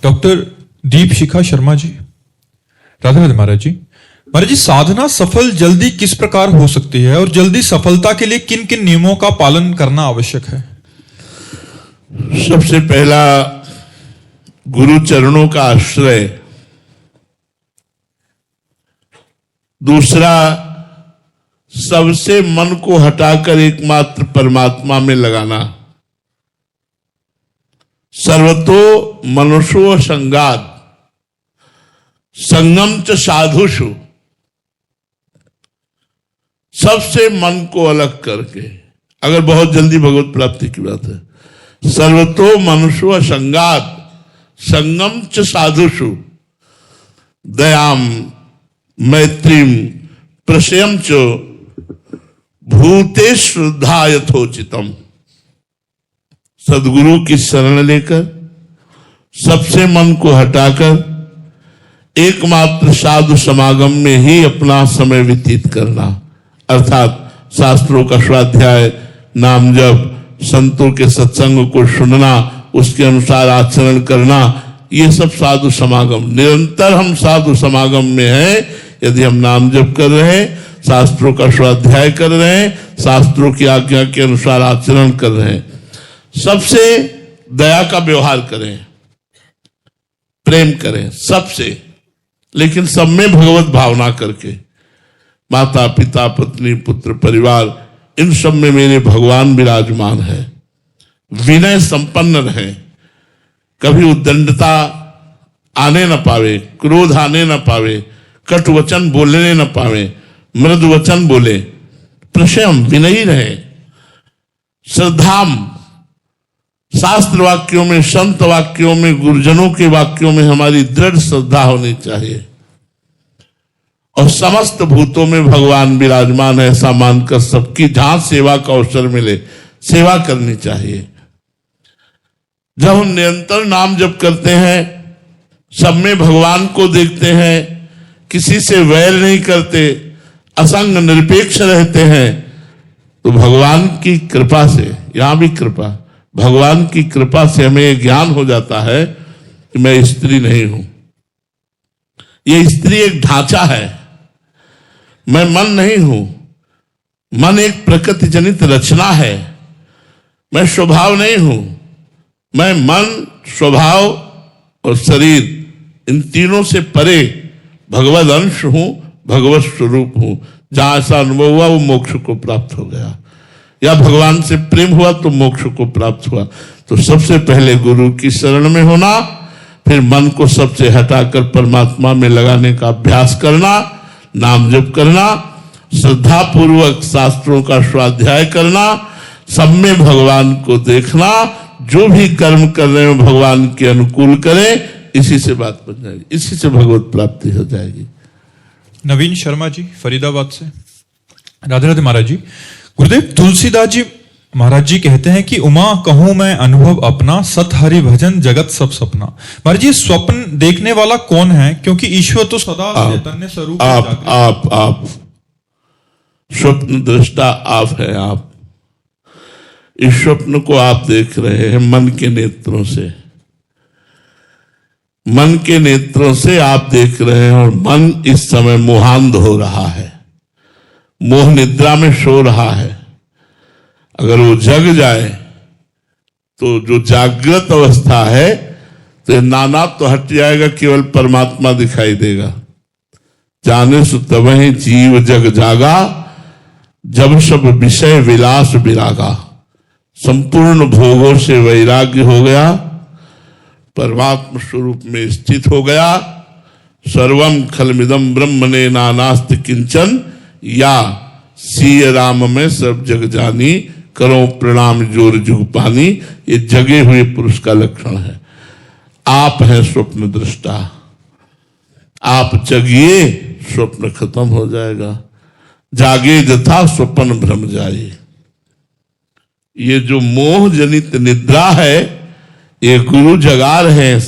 Doctor दीप शिखा शर्मा जी। राधे राधे महाराज जी। महाराज जी, साधना सफल जल्दी किस प्रकार हो सकती है और जल्दी सफलता के लिए किन किन नियमों का पालन करना आवश्यक है? सबसे पहला गुरु चरणों का आश्रय, दूसरा सबसे मन को हटाकर एकमात्र परमात्मा में लगाना, सर्वतो मनुष्यो संगात संगम च साधुषु, सबसे मन को अलग करके, अगर बहुत जल्दी भगवत प्राप्ति की बात है, सर्वतो मनुष्यो संगात संगम च साधुषु दयाम मैत्रीम प्रशयम च भूते श्रद्धा यथोचितम। सदगुरु की शरण लेकर सबसे मन को हटाकर एकमात्र साधु समागम में ही अपना समय व्यतीत करना, अर्थात शास्त्रों का स्वाध्याय, नाम जप, संतों के सत्संग को सुनना, उसके अनुसार आचरण करना, ये सब साधु समागम। निरंतर हम साधु समागम में हैं यदि हम नाम जप कर रहे हैं, शास्त्रों का स्वाध्याय कर रहे हैं, शास्त्रों की आज्ञा के अनुसार आचरण कर रहे हैं, सबसे दया का व्यवहार करें, प्रेम करें सबसे, लेकिन सब में भगवत भावना करके, माता पिता पत्नी पुत्र परिवार, इन सब में मेरे भगवान विराजमान है। विनय संपन्न रहे, कभी उद्दंडता आने न पावे, क्रोध आने न पावे, कटु वचन बोलने न पावे, मृदु वचन बोले, प्रशम विनयी रहे, श्रद्धाम, शास्त्र वाक्यों में, संत वाक्यों में, गुरुजनों के वाक्यों में हमारी दृढ़ श्रद्धा होनी चाहिए, और समस्त भूतों में भगवान विराजमान है ऐसा मानकर सबकी जहां सेवा का अवसर मिले सेवा करनी चाहिए। जब हम निरंतर नाम जप करते हैं, सब में भगवान को देखते हैं, किसी से वैर नहीं करते, असंग निरपेक्ष रहते हैं, तो भगवान की कृपा से, यहां भी कृपा, भगवान की कृपा से हमें ज्ञान हो जाता है कि मैं स्त्री नहीं हूं, ये स्त्री एक ढांचा है, मैं मन नहीं हूं, मन एक प्रकृति जनित रचना है, मैं स्वभाव नहीं हूं, मैं मन, स्वभाव और शरीर, इन तीनों से परे भगवद अंश हूं, भगवत स्वरूप हूं। जहां ऐसा अनुभव हुआ वो मोक्ष को प्राप्त हो गया, या भगवान से प्रेम हुआ तो मोक्ष को प्राप्त हुआ। तो सबसे पहले गुरु की शरण में होना, फिर मन को सबसे हटाकर परमात्मा में लगाने का अभ्यास करना, नाम जप करना, श्रद्धा पूर्वक शास्त्रों का स्वाध्याय करना, सब में भगवान को देखना, जो भी कर्म कर रहे हो भगवान के अनुकूल करें, इसी से बात बन जाएगी, इसी से भगवत प्राप्ति हो जाएगी। नवीन शर्मा जी फरीदाबाद से। राधे राधे महाराज जी। गुरुदेव तुलसीदास जी महाराज जी कहते हैं कि उमा कहूं मैं अनुभव अपना, सत हरि भजन जगत सब सपना। महाराज जी, स्वप्न देखने वाला कौन है? क्योंकि ईश्वर तो सदा चैतन्य स्वरूप। आप स्वप्न दृष्टा आप है। आप इस स्वप्न को आप देख रहे हैं मन के नेत्रों से, मन के नेत्रों से आप देख रहे हैं, और मन इस समय मोहांध हो रहा है, मोह निद्रा में सो रहा है। अगर वो जग जाए तो जो जागृत अवस्था है तो नाना तो हट जाएगा, केवल परमात्मा दिखाई देगा। जाने सो तबहि जीव जग जागा, जब सब विषय विलास विरागा। संपूर्ण भोगों से वैराग्य हो गया, परमात्मा स्वरूप में स्थित हो गया। सर्वम खलमिदम ब्रह्मणे नानास्ति किंचन, या सीय राम में सब जग जानी, करो प्रणाम जोर जुग पानी। ये जगे हुए पुरुष का लक्षण है। आप हैं स्वप्न दृष्टा, आप जगिए, स्वप्न खत्म हो जाएगा। जागे जथा स्वप्न भ्रम जाए। ये जो मोह जनित निद्रा है, ये गुरु जगा रहे हैं।